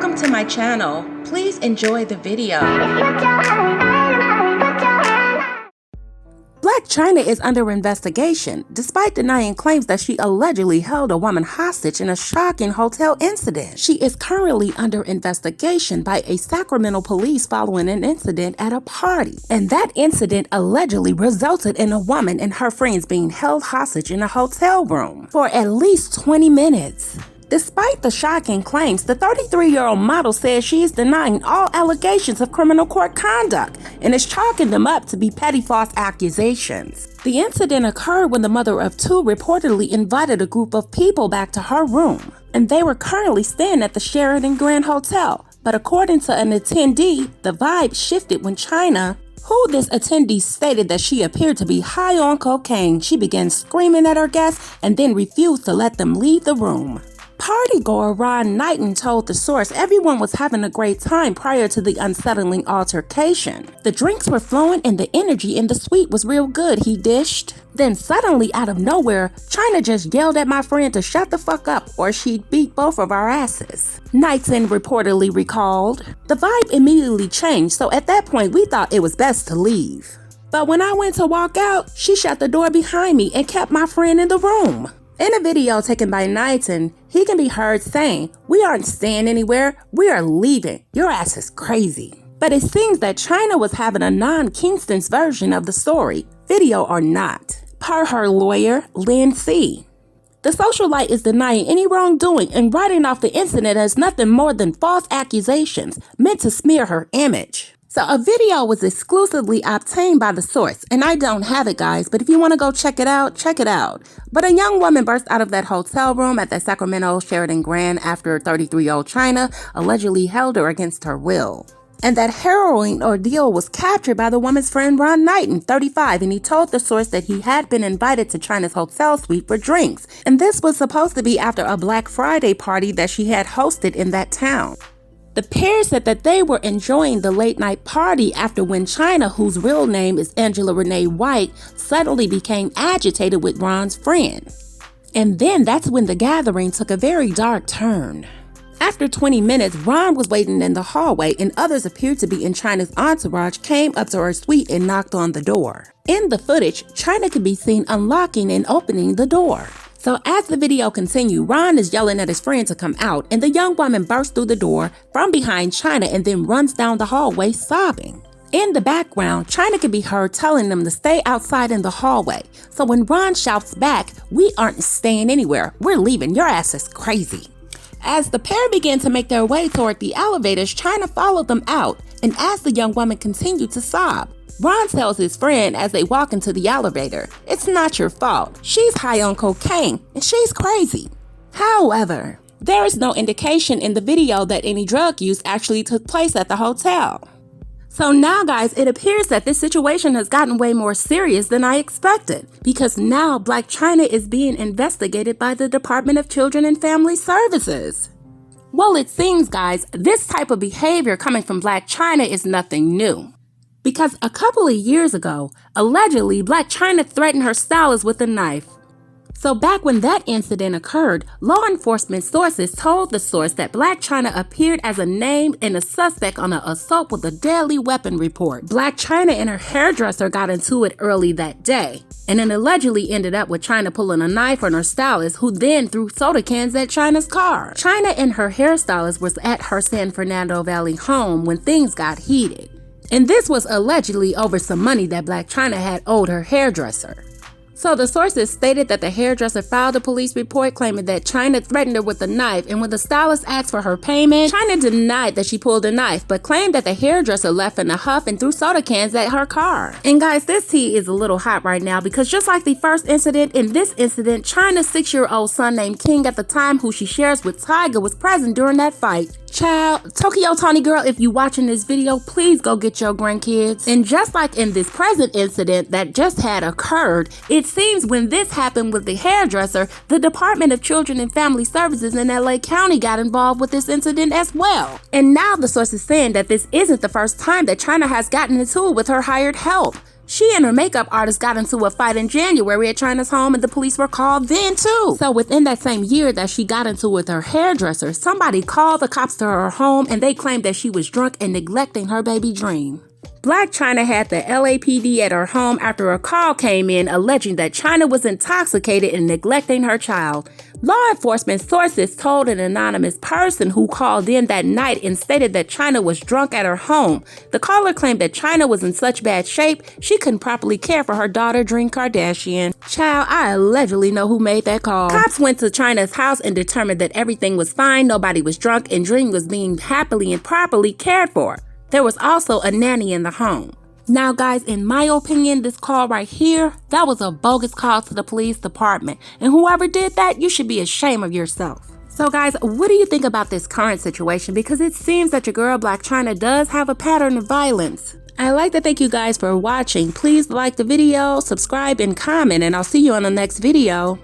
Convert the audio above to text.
Welcome to my channel. Please enjoy the video. Blac Chyna is under investigation, despite denying claims that she allegedly held a woman hostage in a shocking hotel incident. She is currently under investigation by a Sacramento police following an incident at a party. And that incident allegedly resulted in a woman and her friends being held hostage in a hotel room for at least 20 minutes. Despite the shocking claims, the 33-year-old model says she is denying all allegations of criminal court conduct and is chalking them up to be petty false accusations. The incident occurred when the mother of two reportedly invited a group of people back to her room, and they were currently staying at the Sheraton Grand Hotel. But according to an attendee, the vibe shifted when Chyna, who this attendee stated that she appeared to be high on cocaine, she began screaming at her guests and then refused to let them leave the room. Partygoer Ron Knighton told the source everyone was having a great time prior to the unsettling altercation. The drinks were flowing and the energy in the suite was real good, he dished. Then suddenly out of nowhere, Chyna just yelled at my friend to shut the fuck up or she'd beat both of our asses, Knighton reportedly recalled. The vibe immediately changed, so at that point we thought it was best to leave. But when I went to walk out, she shut the door behind me and kept my friend in the room. In a video taken by Knighton, he can be heard saying, "We aren't staying anywhere, we are leaving. Your ass is crazy." But it seems that Chyna was having a non-Kingston's version of the story, video or not, per her lawyer, Lynn C. The socialite is denying any wrongdoing and writing off the incident as nothing more than false accusations meant to smear her image. So a video was exclusively obtained by the source, and I don't have it, guys, but if you want to go check it out, check it out. But a young woman burst out of that hotel room at the Sacramento Sheraton Grand after 33-year-old Chyna allegedly held her against her will. And that harrowing ordeal was captured by the woman's friend Ron Knighton, 35, and he told the source that he had been invited to Chyna's hotel suite for drinks, and this was supposed to be after a Black Friday party that she had hosted in that town. The pair said that they were enjoying the late night party after when Chyna, whose real name is Angela Renee White, suddenly became agitated with Ron's friend. And then that's when the gathering took a very dark turn. After 20 minutes, Ron was waiting in the hallway and others appeared to be in Chyna's entourage came up to her suite and knocked on the door. In the footage, Chyna could be seen unlocking and opening the door. So as the video continued, Ron is yelling at his friend to come out, and the young woman bursts through the door from behind Chyna and then runs down the hallway sobbing. In the background, Chyna can be heard telling them to stay outside in the hallway. So when Ron shouts back, "We aren't staying anywhere, we're leaving, your ass is crazy." As the pair began to make their way toward the elevators, Chyna followed them out, and as the young woman continued to sob, Ron tells his friend as they walk into the elevator, "It's not your fault. She's high on cocaine and she's crazy." However, there is no indication in the video that any drug use actually took place at the hotel. So now, guys, it appears that this situation has gotten way more serious than I expected, because now Blac Chyna is being investigated by the Department of Children and Family Services. Well, it seems, guys, this type of behavior coming from Blac Chyna is nothing new. Because a couple of years ago, allegedly, Blac Chyna threatened her stylist with a knife. So back when that incident occurred, law enforcement sources told the source that Blac Chyna appeared as a named and a suspect on an assault with a deadly weapon report. Blac Chyna and her hairdresser got into it early that day, and it allegedly ended up with Chyna pulling a knife on her stylist, who then threw soda cans at Chyna's car. Chyna and her hairstylist was at her San Fernando Valley home when things got heated. And this was allegedly over some money that Blac Chyna had owed her hairdresser. So the sources stated that the hairdresser filed a police report claiming that Chyna threatened her with a knife, and when the stylist asked for her payment, Chyna denied that she pulled a knife, but claimed that the hairdresser left in a huff and threw soda cans at her car. And guys, this tea is a little hot right now, because just like the first incident, in this incident, Chyna's 6-year-old son named King at the time, who she shares with Tyga, was present during that fight. Child, Tokyo Tawny girl, if you watching this video, please go get your grandkids. And just like in this present incident that just had occurred, it seems when this happened with the hairdresser, the Department of Children and Family Services in LA County got involved with this incident as well. And now the source is saying that this isn't the first time that Chyna has gotten into it with her hired help. She and her makeup artist got into a fight in January at Chyna's home, and the police were called then too. So within that same year that she got into with her hairdresser, somebody called the cops to her home and they claimed that she was drunk and neglecting her baby Dream. Blac Chyna had the LAPD at her home after a call came in alleging that Chyna was intoxicated and neglecting her child. Law enforcement sources told an anonymous person who called in that night and stated that Chyna was drunk at her home. The caller claimed that Chyna was in such bad shape she couldn't properly care for her daughter, Dream Kardashian. Child, I allegedly know who made that call. Cops went to Chyna's house and determined that everything was fine, nobody was drunk, and Dream was being happily and properly cared for. There was also a nanny in the home. Now guys, in my opinion, this call right here, that was a bogus call to the police department. And whoever did that, you should be ashamed of yourself. So guys, what do you think about this current situation? Because it seems that your girl Blac Chyna does have a pattern of violence. I'd like to thank you guys for watching. Please like the video, subscribe, and comment, and I'll see you on the next video.